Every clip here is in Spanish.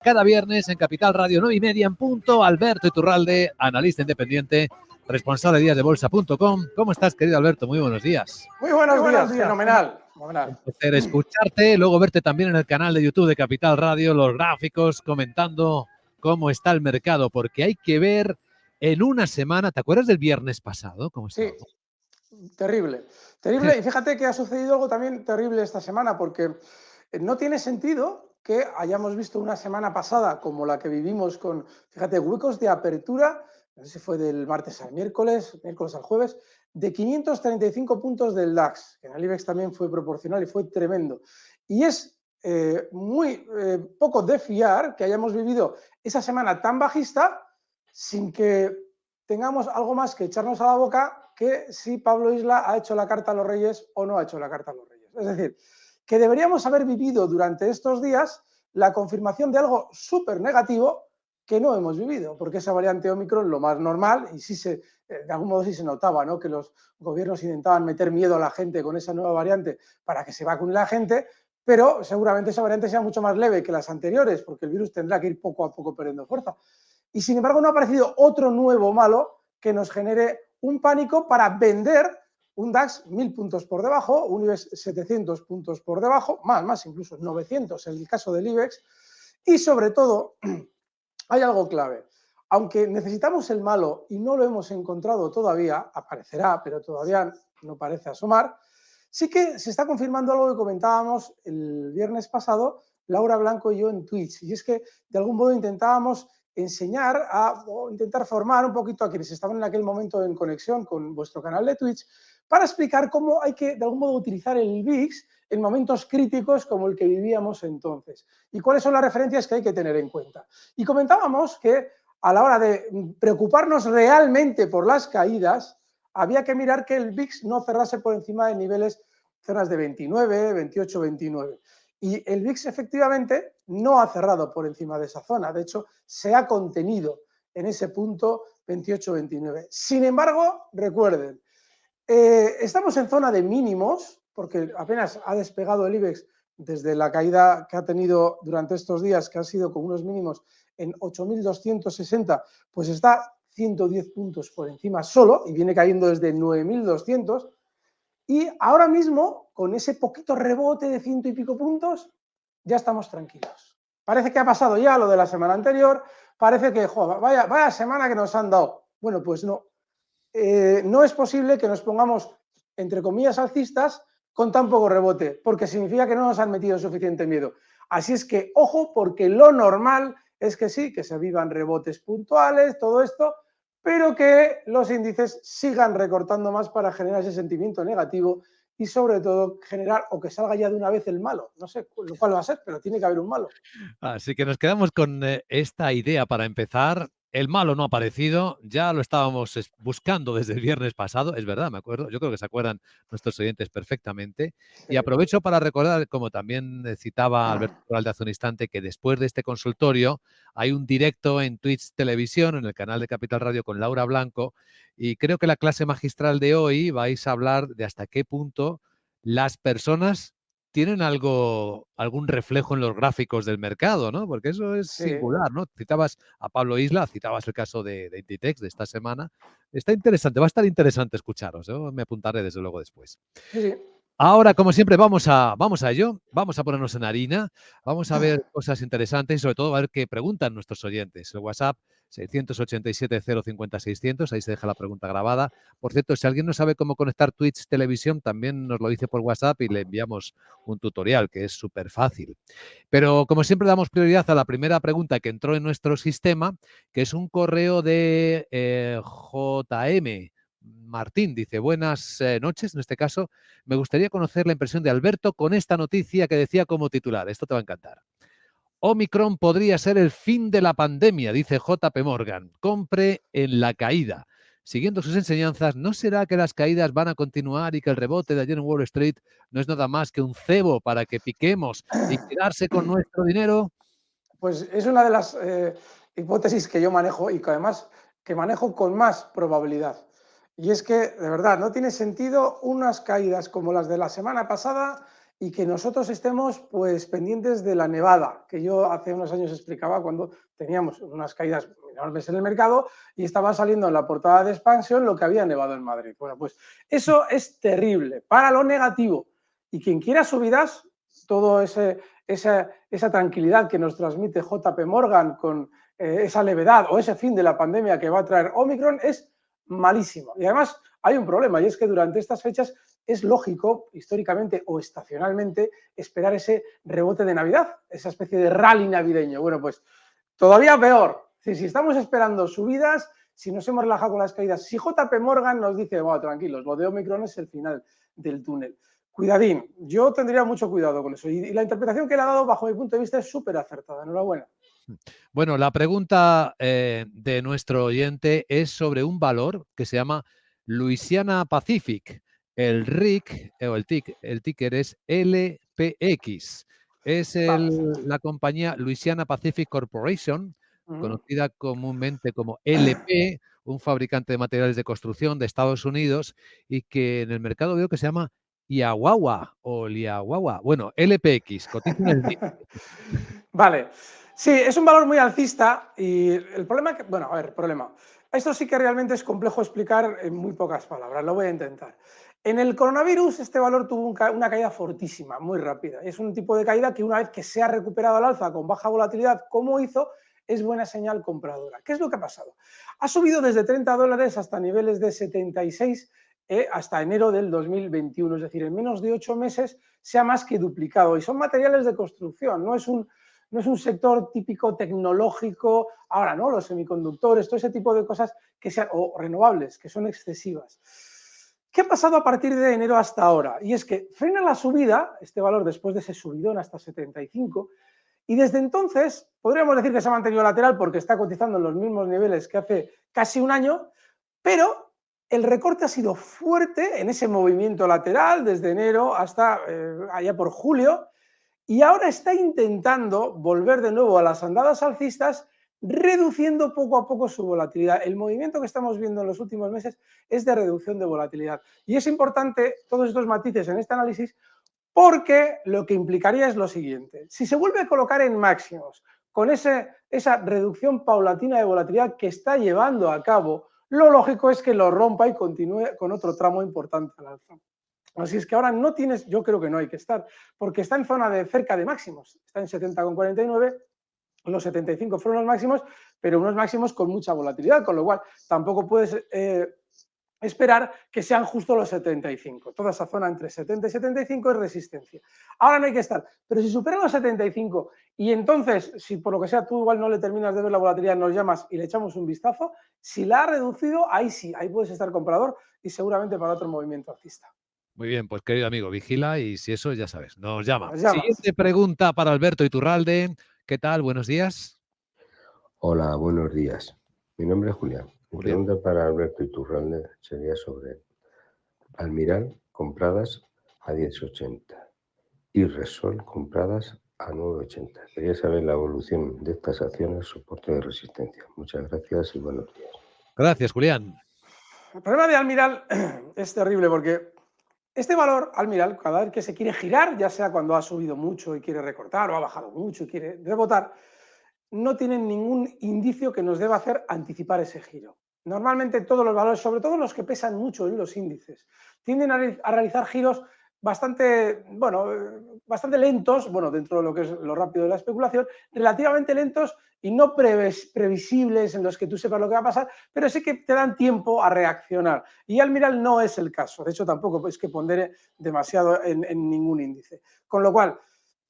Cada viernes en Capital Radio 9:30 en punto. Alberto Iturralde, analista independiente, responsable de díasdebolsa.com. ¿Cómo estás, querido Alberto? Muy buenos días. Muy buenos días, fenomenal. Un placer escucharte, luego verte también en el canal de YouTube de Capital Radio, los gráficos, comentando cómo está el mercado, porque hay que ver en una semana. ¿Te acuerdas del viernes pasado? ¿Cómo Sí, estábamos? terrible. Terrible, y fíjate que ha sucedido algo también terrible esta semana, porque no tiene sentido que hayamos visto una semana pasada como la que vivimos con, fíjate, huecos de apertura, no sé si fue del martes al miércoles al jueves, de 535 puntos del DAX, que en el IBEX también fue proporcional y fue tremendo. Y es muy poco de fiar que hayamos vivido esa semana tan bajista sin que tengamos algo más que echarnos a la boca que si Pablo Isla ha hecho la carta a los Reyes o no ha hecho la carta a los Reyes. Es decir, que deberíamos haber vivido durante estos días la confirmación de algo súper negativo que no hemos vivido, porque esa variante Omicron, lo más normal, y sí de algún modo sí se notaba, ¿no?, que los gobiernos intentaban meter miedo a la gente con esa nueva variante para que se vacune la gente, pero seguramente esa variante sea mucho más leve que las anteriores, porque el virus tendrá que ir poco a poco perdiendo fuerza. Y sin embargo no ha aparecido otro nuevo malo que nos genere un pánico para vender un DAX 1000 puntos por debajo, un IBEX 700 puntos por debajo, más incluso 900 en el caso del IBEX, y sobre todo hay algo clave. Aunque necesitamos el malo y no lo hemos encontrado todavía, aparecerá, pero todavía no parece asomar, sí que se está confirmando algo que comentábamos el viernes pasado, Laura Blanco y yo en Twitch, y es que de algún modo intentábamos enseñar o intentar formar un poquito a quienes estaban en aquel momento en conexión con vuestro canal de Twitch para explicar cómo hay que de algún modo utilizar el VIX en momentos críticos como el que vivíamos entonces y cuáles son las referencias que hay que tener en cuenta. Y comentábamos que a la hora de preocuparnos realmente por las caídas había que mirar que el VIX no cerrase por encima de niveles, zonas de 29, 28, 29. Y el VIX efectivamente no ha cerrado por encima de esa zona, de hecho se ha contenido en ese punto 28-29. Sin embargo, recuerden, estamos en zona de mínimos, porque apenas ha despegado el IBEX desde la caída que ha tenido durante estos días, que ha sido con unos mínimos en 8.260, pues está 110 puntos por encima solo y viene cayendo desde 9.200. Y ahora mismo, con ese poquito rebote de 100 y pico puntos, ya estamos tranquilos. Parece que ha pasado ya lo de la semana anterior, parece que, joder, vaya semana que nos han dado. Bueno, pues no. No es posible que nos pongamos, entre comillas, alcistas con tan poco rebote, porque significa que no nos han metido suficiente miedo. Así es que, ojo, porque lo normal es que sí, que se vivan rebotes puntuales, todo esto, pero que los índices sigan recortando más para generar ese sentimiento negativo y sobre todo generar o que salga ya de una vez el malo. No sé cuál va a ser, pero tiene que haber un malo. Así que nos quedamos con esta idea para empezar. El malo no ha aparecido, ya lo estábamos buscando desde el viernes pasado, es verdad, me acuerdo, yo creo que se acuerdan nuestros oyentes perfectamente. Y aprovecho para recordar, como también citaba Alberto Iturralde hace un instante, que después de este consultorio hay un directo en Twitch Televisión, en el canal de Capital Radio con Laura Blanco, y creo que la clase magistral de hoy vais a hablar de hasta qué punto las personas tienen algún reflejo en los gráficos del mercado, ¿no? Porque eso es singular, ¿no? Citabas a Pablo Isla, citabas el caso de Inditex de esta semana. Está interesante, va a estar interesante escucharos. Yo me apuntaré desde luego después. Sí. Ahora, como siempre, vamos a ello, vamos a ponernos en harina, vamos a ver cosas interesantes y sobre todo a ver qué preguntan nuestros oyentes. El WhatsApp 687-050-600, ahí se deja la pregunta grabada. Por cierto, si alguien no sabe cómo conectar Twitch Televisión, también nos lo dice por WhatsApp y le enviamos un tutorial que es súper fácil. Pero como siempre damos prioridad a la primera pregunta que entró en nuestro sistema, que es un correo de JM. Martín dice, buenas noches, en este caso, me gustaría conocer la impresión de Alberto con esta noticia que decía como titular. Esto te va a encantar. Omicron podría ser el fin de la pandemia, dice JP Morgan. Compre en la caída. Siguiendo sus enseñanzas, ¿no será que las caídas van a continuar y que el rebote de ayer en Wall Street no es nada más que un cebo para que piquemos y quedarse con nuestro dinero? Pues es una de las hipótesis que yo manejo y que además que manejo con más probabilidad. Y es que, de verdad, no tiene sentido unas caídas como las de la semana pasada y que nosotros estemos pues pendientes de la nevada, que yo hace unos años explicaba cuando teníamos unas caídas enormes en el mercado y estaba saliendo en la portada de Expansión lo que había nevado en Madrid. Bueno, pues eso es terrible para lo negativo, y quien quiera subidas, todo esa tranquilidad que nos transmite JP Morgan con esa levedad o ese fin de la pandemia que va a traer Omicron es malísimo. Y además hay un problema, y es que durante estas fechas es lógico, históricamente o estacionalmente, esperar ese rebote de Navidad, esa especie de rally navideño. Bueno, pues todavía peor. Si estamos esperando subidas, si nos hemos relajado con las caídas, si JP Morgan nos dice, bueno, tranquilos, lo de Omicron es el final del túnel. Cuidadín, yo tendría mucho cuidado con eso. Y la interpretación que le ha dado, bajo mi punto de vista, es súper acertada. Enhorabuena. Bueno, la pregunta de nuestro oyente es sobre un valor que se llama Louisiana Pacific. El RIC o el ticker es LPX. Es Vamos. la compañía Louisiana Pacific Corporation, conocida comúnmente como LP, un fabricante de materiales de construcción de Estados Unidos, y que en el mercado veo que se llama Iaguagua o Liaguagua. Bueno, LPX, cotiza en el NIF. Vale. Sí, es un valor muy alcista y el problema que, bueno, a ver, problema. Esto sí que realmente es complejo explicar en muy pocas palabras, lo voy a intentar. En el coronavirus este valor tuvo una caída fortísima, muy rápida. Es un tipo de caída que una vez que se ha recuperado al alza con baja volatilidad, como hizo, es buena señal compradora. ¿Qué es lo que ha pasado? Ha subido desde $30 hasta niveles de 76 hasta enero del 2021, es decir, en menos de 8 meses se ha más que duplicado. Y son materiales de construcción, no es un sector típico tecnológico, ahora, ¿no? Los semiconductores, todo ese tipo de cosas que sean, o renovables, que son excesivas. ¿Qué ha pasado a partir de enero hasta ahora? Y es que frena la subida, este valor después de ese subidón hasta 75, y desde entonces podríamos decir que se ha mantenido lateral porque está cotizando en los mismos niveles que hace casi un año, pero el recorte ha sido fuerte en ese movimiento lateral desde enero hasta allá por julio, y ahora está intentando volver de nuevo a las andadas alcistas, reduciendo poco a poco su volatilidad. El movimiento que estamos viendo en los últimos meses es de reducción de volatilidad. Y es importante todos estos matices en este análisis porque lo que implicaría es lo siguiente. Si se vuelve a colocar en máximos con esa reducción paulatina de volatilidad que está llevando a cabo, lo lógico es que lo rompa y continúe con otro tramo importante al alza. Así es que ahora no tienes, yo creo que no hay que estar, porque está en zona de cerca de máximos, está en 70,49, los 75 fueron los máximos, pero unos máximos con mucha volatilidad, con lo cual tampoco puedes esperar que sean justo los 75. Toda esa zona entre 70 y 75 es resistencia. Ahora no hay que estar, pero si superan los 75 y entonces, si por lo que sea tú igual no le terminas de ver la volatilidad, nos llamas y le echamos un vistazo, si la ha reducido, ahí sí, ahí puedes estar comprador y seguramente para otro movimiento alcista. Muy bien, pues querido amigo, vigila y si eso, ya sabes, nos llama. Nos llamas. Siguiente pregunta para Alberto Iturralde. ¿Qué tal? Buenos días. Hola, buenos días. Mi nombre es Julián. Mi Julián. pregunta para Alberto Iturralde sería sobre Almiral compradas a 10,80 y Repsol compradas a 9,80. Quería saber la evolución de estas acciones, soporte de resistencia. Muchas gracias y buenos días. Gracias, Julián. El problema de Almiral es terrible porque este valor, Almiral, cada vez que se quiere girar, ya sea cuando ha subido mucho y quiere recortar o ha bajado mucho y quiere rebotar, no tienen ningún indicio que nos deba hacer anticipar ese giro. Normalmente todos los valores, sobre todo los que pesan mucho en los índices, tienden a realizar giros bastante, bueno, bastante lentos, bueno, dentro de lo que es lo rápido de la especulación, relativamente lentos y no previsibles en los que tú sepas lo que va a pasar, pero sí que te dan tiempo a reaccionar. Y Almiral no es el caso, de hecho tampoco es que pondere demasiado en ningún índice. Con lo cual,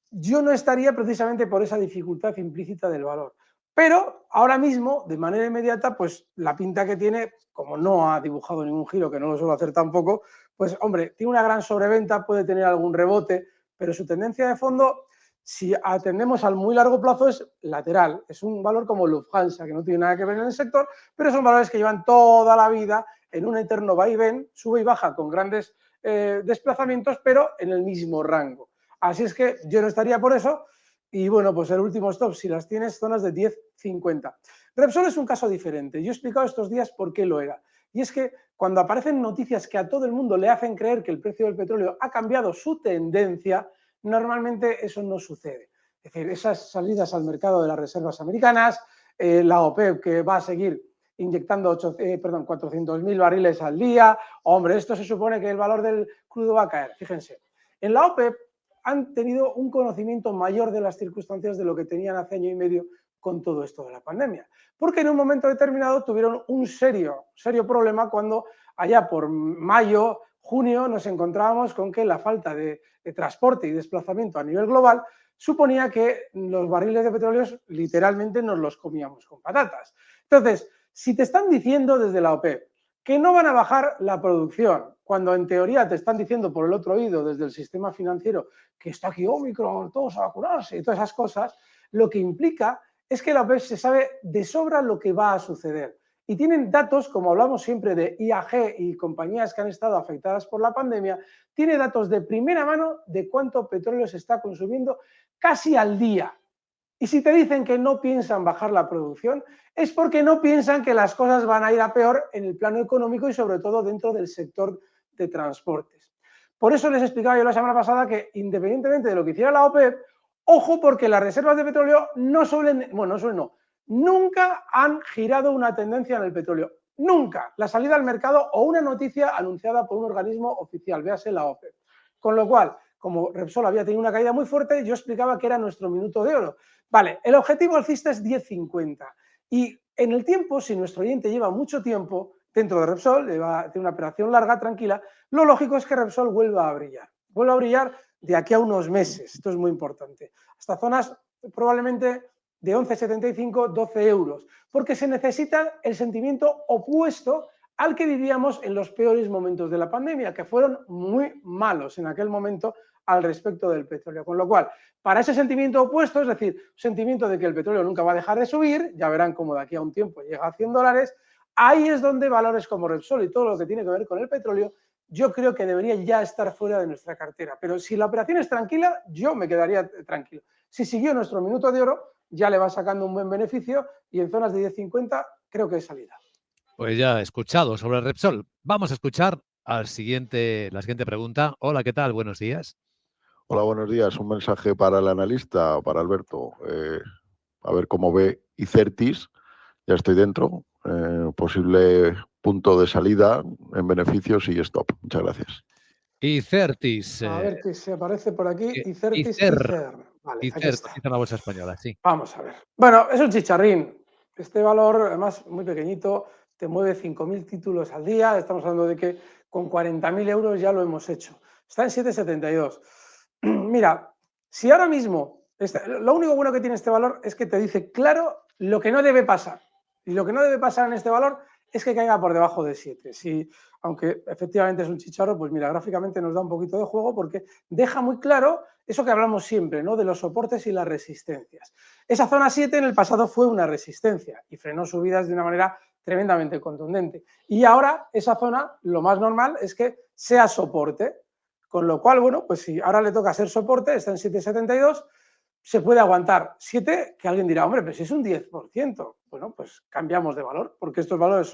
yo no estaría precisamente por esa dificultad implícita del valor. Pero ahora mismo, de manera inmediata, pues la pinta que tiene, como no ha dibujado ningún giro, que no lo suelo hacer tampoco, pues hombre, tiene una gran sobreventa, puede tener algún rebote, pero su tendencia de fondo, si atendemos al muy largo plazo, es lateral. Es un valor como Lufthansa, que no tiene nada que ver en el sector, pero son valores que llevan toda la vida en un eterno vaivén, sube y baja con grandes desplazamientos, pero en el mismo rango. Así es que yo no estaría por eso. Y bueno, pues el último stop, si las tienes, zonas de 10,50. Repsol es un caso diferente. Yo he explicado estos días por qué lo era. Y es que cuando aparecen noticias que a todo el mundo le hacen creer que el precio del petróleo ha cambiado su tendencia, Normalmente eso no sucede. Es decir, esas salidas al mercado de las reservas americanas, la OPEP que va a seguir inyectando 400.000 barriles al día, hombre, esto se supone que el valor del crudo va a caer. Fíjense, en la OPEP han tenido un conocimiento mayor de las circunstancias de lo que tenían hace año y medio con todo esto de la pandemia, porque en un momento determinado tuvieron un serio problema cuando allá por mayo, junio nos encontrábamos con que la falta de transporte y desplazamiento a nivel global suponía que los barriles de petróleo literalmente nos los comíamos con patatas. Entonces, si te están diciendo desde la OPEP que no van a bajar la producción, cuando en teoría te están diciendo por el otro oído desde el sistema financiero que está aquí Omicron, todos a vacunarse y todas esas cosas, lo que implica es que la OPEP se sabe de sobra lo que va a suceder. Y tienen datos, como hablamos siempre de IAG y compañías que han estado afectadas por la pandemia, tiene datos de primera mano de cuánto petróleo se está consumiendo casi al día. Y si te dicen que no piensan bajar la producción, es porque no piensan que las cosas van a ir a peor en el plano económico y sobre todo dentro del sector de transportes. Por eso les explicaba yo la semana pasada que independientemente de lo que hiciera la OPEP, ojo porque las reservas de petróleo nunca han girado una tendencia en el petróleo. Nunca. La salida al mercado o una noticia anunciada por un organismo oficial, véase la OPEP. Con lo cual, como Repsol había tenido una caída muy fuerte, yo explicaba que era nuestro minuto de oro. Vale, el objetivo alcista es 10.50 y en el tiempo, si nuestro oyente lleva mucho tiempo dentro de Repsol, tiene una operación larga, tranquila, lo lógico es que Repsol vuelva a brillar de aquí a unos meses, esto es muy importante, hasta zonas probablemente de 11,75, 12 euros, porque se necesita el sentimiento opuesto al que vivíamos en los peores momentos de la pandemia, que fueron muy malos en aquel momento al respecto del petróleo. Con lo cual, para ese sentimiento opuesto, es decir, sentimiento de que el petróleo nunca va a dejar de subir, ya verán cómo de aquí a un tiempo llega a $100, ahí es donde valores como Repsol y todo lo que tiene que ver con el petróleo, yo creo que debería ya estar fuera de nuestra cartera. Pero si la operación es tranquila, yo me quedaría tranquilo. Si siguió nuestro minuto de oro, ya le va sacando un buen beneficio y en zonas de 10.50 creo que es salida. Pues ya he escuchado sobre Repsol. Vamos a escuchar la siguiente pregunta. Hola, ¿qué tal? Buenos días. Hola, buenos días. Un mensaje para el analista, para Alberto. A ver cómo ve Icertis. Ya estoy dentro. Posible punto de salida en beneficios y stop. Muchas gracias. Icertis. A ver qué se aparece por aquí. Icertis, Icer. Vale, Icer, aquí está. cotiza en la bolsa española, sí. Vamos a ver. Bueno, es un chicharrín. Este valor, además, muy pequeñito, te mueve 5.000 títulos al día. Estamos hablando de que con 40.000 euros ya lo hemos hecho. Está en 7,72. Mira, si ahora mismo, lo único bueno que tiene este valor es que te dice claro lo que no debe pasar. Y lo que no debe pasar en este valor es que caiga por debajo de 7. Si, aunque efectivamente es un chicharro, pues mira, gráficamente nos da un poquito de juego porque deja muy claro eso que hablamos siempre, ¿no? De los soportes y las resistencias. Esa zona 7 en el pasado fue una resistencia y frenó subidas de una manera tremendamente contundente. Y ahora esa zona, lo más normal es que sea soporte. Con lo cual, bueno, pues si ahora le toca ser soporte, está en 7,72, se puede aguantar 7, que alguien dirá, hombre, pero si es un 10%, bueno, pues cambiamos de valor, porque estos valores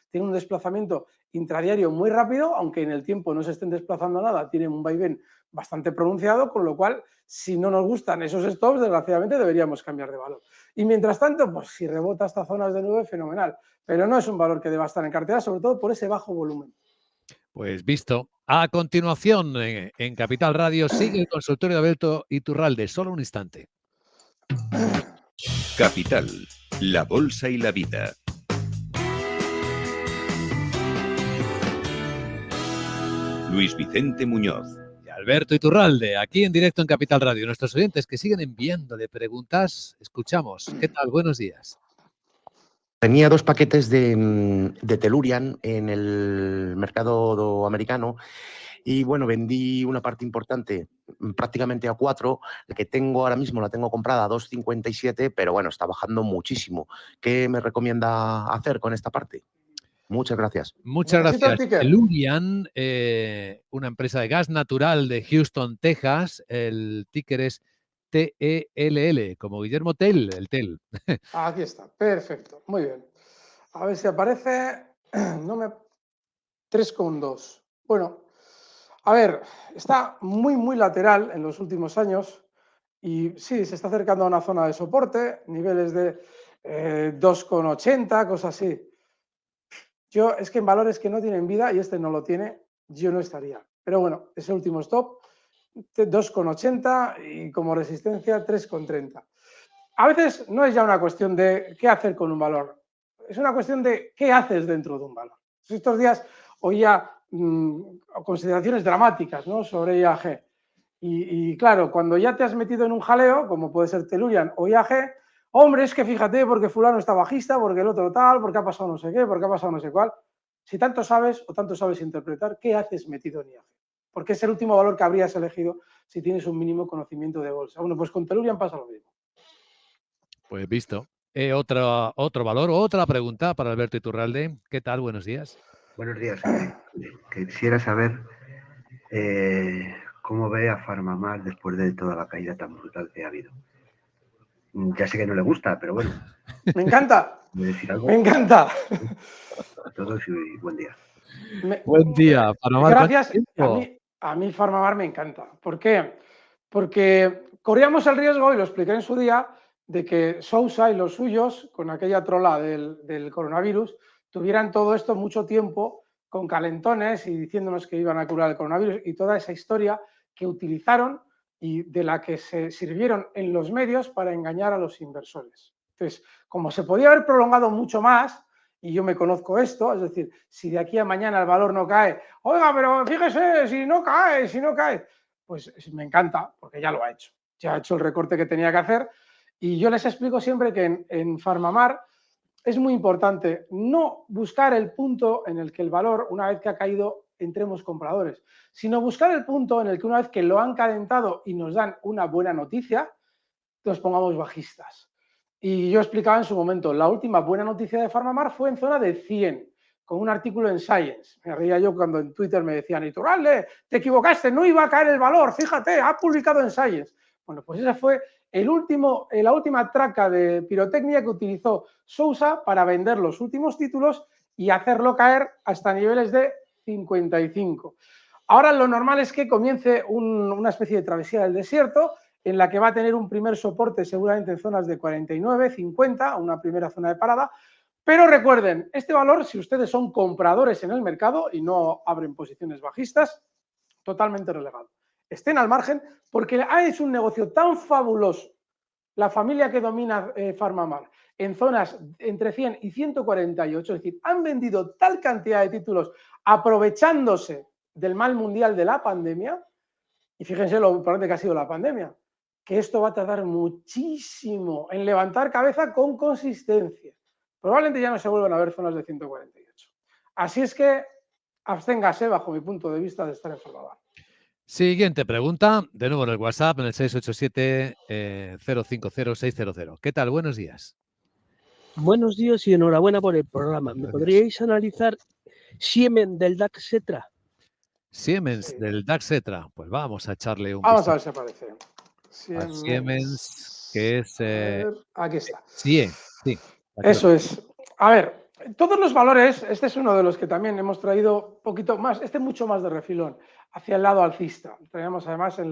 tienen un desplazamiento intradiario muy rápido, aunque en el tiempo no se estén desplazando nada, tienen un vaivén bastante pronunciado, con lo cual, si no nos gustan esos stops, desgraciadamente deberíamos cambiar de valor. Y mientras tanto, pues si rebota estas zonas de 9, fenomenal, pero no es un valor que deba estar en cartera, sobre todo por ese bajo volumen. Pues visto. A continuación, en Capital Radio, sigue el consultorio de Alberto Iturralde. Solo un instante. Capital, la bolsa y la vida. Luis Vicente Muñoz. Alberto Iturralde, aquí en directo en Capital Radio. Nuestros oyentes que siguen enviándole preguntas, escuchamos. ¿Qué tal? Buenos días. Tenía 2 paquetes de Tellurian en el mercado americano y, bueno, vendí una parte importante, prácticamente a 4. La que tengo ahora mismo la tengo comprada a 2,57, pero bueno, está bajando muchísimo. ¿Qué me recomienda hacer con esta parte? Muchas gracias. Muchas gracias. Tellurian, una empresa de gas natural de Houston, Texas. El ticker es TELL, como Guillermo Tell, el Tell. Aquí está, perfecto, muy bien. A ver si aparece, 3,2. Bueno, A ver, está muy lateral en los últimos años y sí, se está acercando a una zona de soporte, niveles de 2,80, cosas así. Yo es que en valores que no tienen vida, y este no lo tiene, yo no estaría. Pero bueno, es el último stop, 2,80 y como resistencia 3,30. A veces no es ya una cuestión de qué hacer con un valor, es una cuestión de qué haces dentro de un valor. Estos días oía consideraciones dramáticas, ¿no?, sobre IAG. Y claro, cuando ya te has metido en un jaleo, como puede ser Tellurian o IAG, hombre, es que fíjate, porque fulano está bajista, porque el otro tal, porque ha pasado no sé qué, porque ha pasado no sé cuál. Si tanto sabes o tanto sabes interpretar, ¿qué haces metido en IAG? Porque es el último valor que habrías elegido si tienes un mínimo conocimiento de bolsa. Bueno, pues con Tellurian pasa lo mismo. Pues visto. Otro valor, otra pregunta para Alberto Iturralde. ¿Qué tal? Buenos días. Buenos días. Quisiera saber cómo ve a Farmamar después de toda la caída tan brutal que ha habido. Ya sé que no le gusta, pero bueno. Me encanta. ¿Puede decir algo? Me encanta. A todos y buen día. Buen día, Farmamar. Gracias. A mí Farmamar me encanta. ¿Por qué? Porque corríamos el riesgo, y lo expliqué en su día, de que Sousa y los suyos, con aquella trola del coronavirus, tuvieran todo esto mucho tiempo con calentones y diciéndonos que iban a curar el coronavirus y toda esa historia que utilizaron y de la que se sirvieron en los medios para engañar a los inversores. Entonces, como se podía haber prolongado mucho más, y yo me conozco esto, es decir, si de aquí a mañana el valor no cae, oiga, pero fíjese, si no cae, pues me encanta, porque ya lo ha hecho. Ya ha hecho el recorte que tenía que hacer. Y yo les explico siempre que en Farmamar es muy importante no buscar el punto en el que el valor, una vez que ha caído, entremos compradores, sino buscar el punto en el que una vez que lo han calentado y nos dan una buena noticia, nos pongamos bajistas. Y yo explicaba en su momento, la última buena noticia de Farmamar fue en zona de 100, con un artículo en Science. Me reía yo cuando en Twitter me decían, Iturralde, te equivocaste, no iba a caer el valor, fíjate, ha publicado en Science. Bueno, pues esa fue la última traca de pirotecnia que utilizó Sousa para vender los últimos títulos y hacerlo caer hasta niveles de 55. Ahora lo normal es que comience una especie de travesía del desierto, en la que va a tener un primer soporte seguramente en zonas de 49, 50, una primera zona de parada. Pero recuerden, este valor, si ustedes son compradores en el mercado y no abren posiciones bajistas, totalmente relegado. Estén al margen porque es un negocio tan fabuloso, la familia que domina Farmamar, en zonas entre 100 y 148, es decir, han vendido tal cantidad de títulos aprovechándose del mal mundial de la pandemia, y fíjense lo importante que ha sido la pandemia, que esto va a tardar muchísimo en levantar cabeza con consistencia. Probablemente ya no se vuelvan a ver zonas de 148. Así es que absténgase, bajo mi punto de vista, de estar en Farmamar. Siguiente pregunta, de nuevo en el WhatsApp, en el 687-050-600. ¿Qué tal? Buenos días. Buenos días y enhorabuena por el programa. ¿Me podríais analizar Siemens del DAX Setra? Siemens del DAX Setra. Pues vamos a echarle un Vamos vistazo a ver si aparece. a Siemens, que es... aquí está. Sí. Eso es. A ver, todos los valores, este es uno de los que también hemos traído un poquito más, mucho más de refilón, hacia el lado alcista. Traemos además en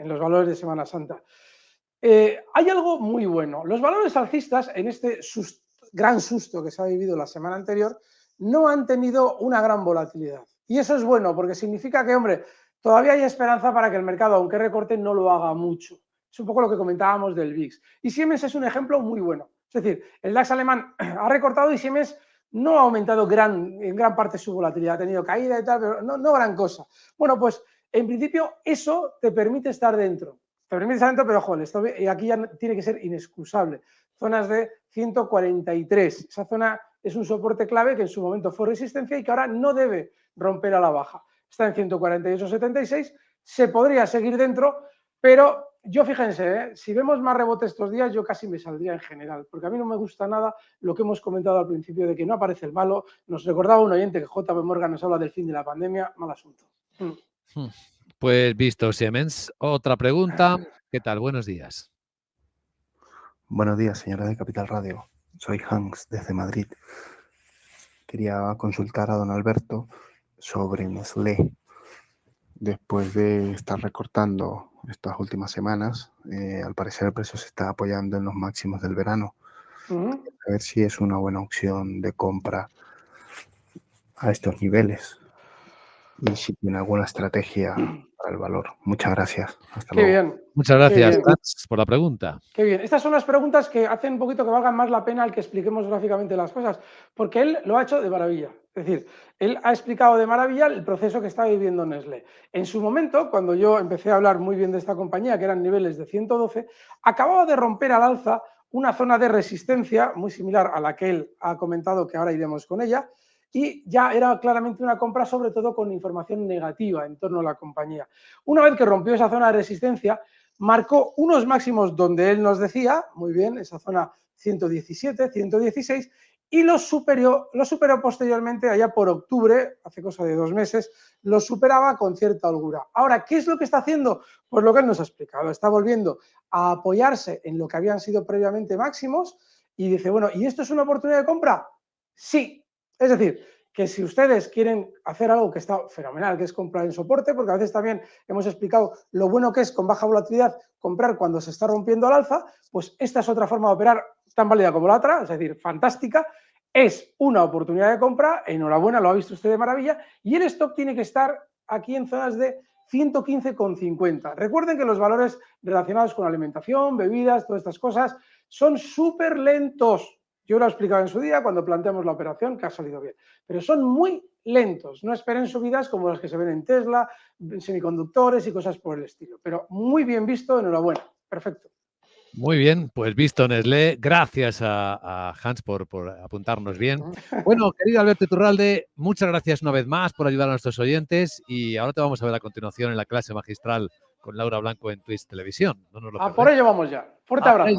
los valores de Semana Santa. Hay algo muy bueno. Los valores alcistas, en este gran susto que se ha vivido la semana anterior, no han tenido una gran volatilidad. Y eso es bueno, porque significa que, hombre, todavía hay esperanza para que el mercado, aunque recorte, no lo haga mucho. Es un poco lo que comentábamos del VIX. Y Siemens es un ejemplo muy bueno. Es decir, el DAX alemán ha recortado y Siemens no ha aumentado en gran parte su volatilidad. Ha tenido caída y tal, pero no gran cosa. Bueno, pues en principio eso te permite estar dentro. Te permite estar dentro, pero ojo, aquí ya tiene que ser inexcusable. Zonas de 143. Esa zona es un soporte clave que en su momento fue resistencia y que ahora no debe romper a la baja. Está en 148,76. Se podría seguir dentro, pero yo fíjense, si vemos más rebote estos días, yo casi me saldría en general, porque a mí no me gusta nada lo que hemos comentado al principio de que no aparece el malo. Nos recordaba un oyente que JP Morgan nos habla del fin de la pandemia. Mal asunto. Pues visto, Siemens. Otra pregunta. ¿Qué tal? Buenos días. Buenos días, señora de Capital Radio. Soy Hans, desde Madrid. Quería consultar a don Alberto sobre Nestlé. después de estar recortando estas últimas semanas, al parecer el precio se está apoyando en los máximos del verano. A ver si es una buena opción de compra a estos niveles y si tiene alguna estrategia para el valor. Muchas gracias. Hasta Qué luego. bien. Muchas gracias, Hans, por la pregunta. Qué bien. Estas son las preguntas que hacen un poquito que valgan más la pena el que expliquemos gráficamente las cosas, porque él lo ha hecho de maravilla. Es decir, él ha explicado de maravilla el proceso que está viviendo Nestlé. En su momento, cuando yo empecé a hablar muy bien de esta compañía, que eran niveles de 112, acababa de romper al alza una zona de resistencia muy similar a la que él ha comentado, que ahora iremos con ella, y ya era claramente una compra, sobre todo con información negativa en torno a la compañía. Una vez que rompió esa zona de resistencia, marcó unos máximos donde él nos decía, muy bien, esa zona 117, 116, y lo superó posteriormente, allá por octubre, hace cosa de 2 meses, lo superaba con cierta holgura. Ahora, ¿qué es lo que está haciendo? Pues lo que él nos ha explicado, está volviendo a apoyarse en lo que habían sido previamente máximos y dice, bueno, ¿y esto es una oportunidad de compra? Sí. Es decir, que si ustedes quieren hacer algo que está fenomenal, que es comprar en soporte, porque a veces también hemos explicado lo bueno que es con baja volatilidad comprar cuando se está rompiendo al alza, pues esta es otra forma de operar tan válida como la otra, es decir, fantástica, es una oportunidad de compra, enhorabuena, lo ha visto usted de maravilla, y el stop tiene que estar aquí en zonas de 115,50. Recuerden que los valores relacionados con alimentación, bebidas, todas estas cosas, son súper lentos. Yo lo he explicado en su día cuando planteamos la operación, que ha salido bien. Pero son muy lentos. No esperen subidas como las que se ven en Tesla, semiconductores y cosas por el estilo. Pero muy bien visto, enhorabuena. Perfecto. Muy bien, pues visto, Nestlé. Gracias a Hans por apuntarnos bien. Bueno, querido Alberto Iturralde, muchas gracias una vez más por ayudar a nuestros oyentes y ahora te vamos a ver a continuación en la clase magistral con Laura Blanco en Twitch Televisión. No nos lo Por ello vamos ya. Fuerte abrazo.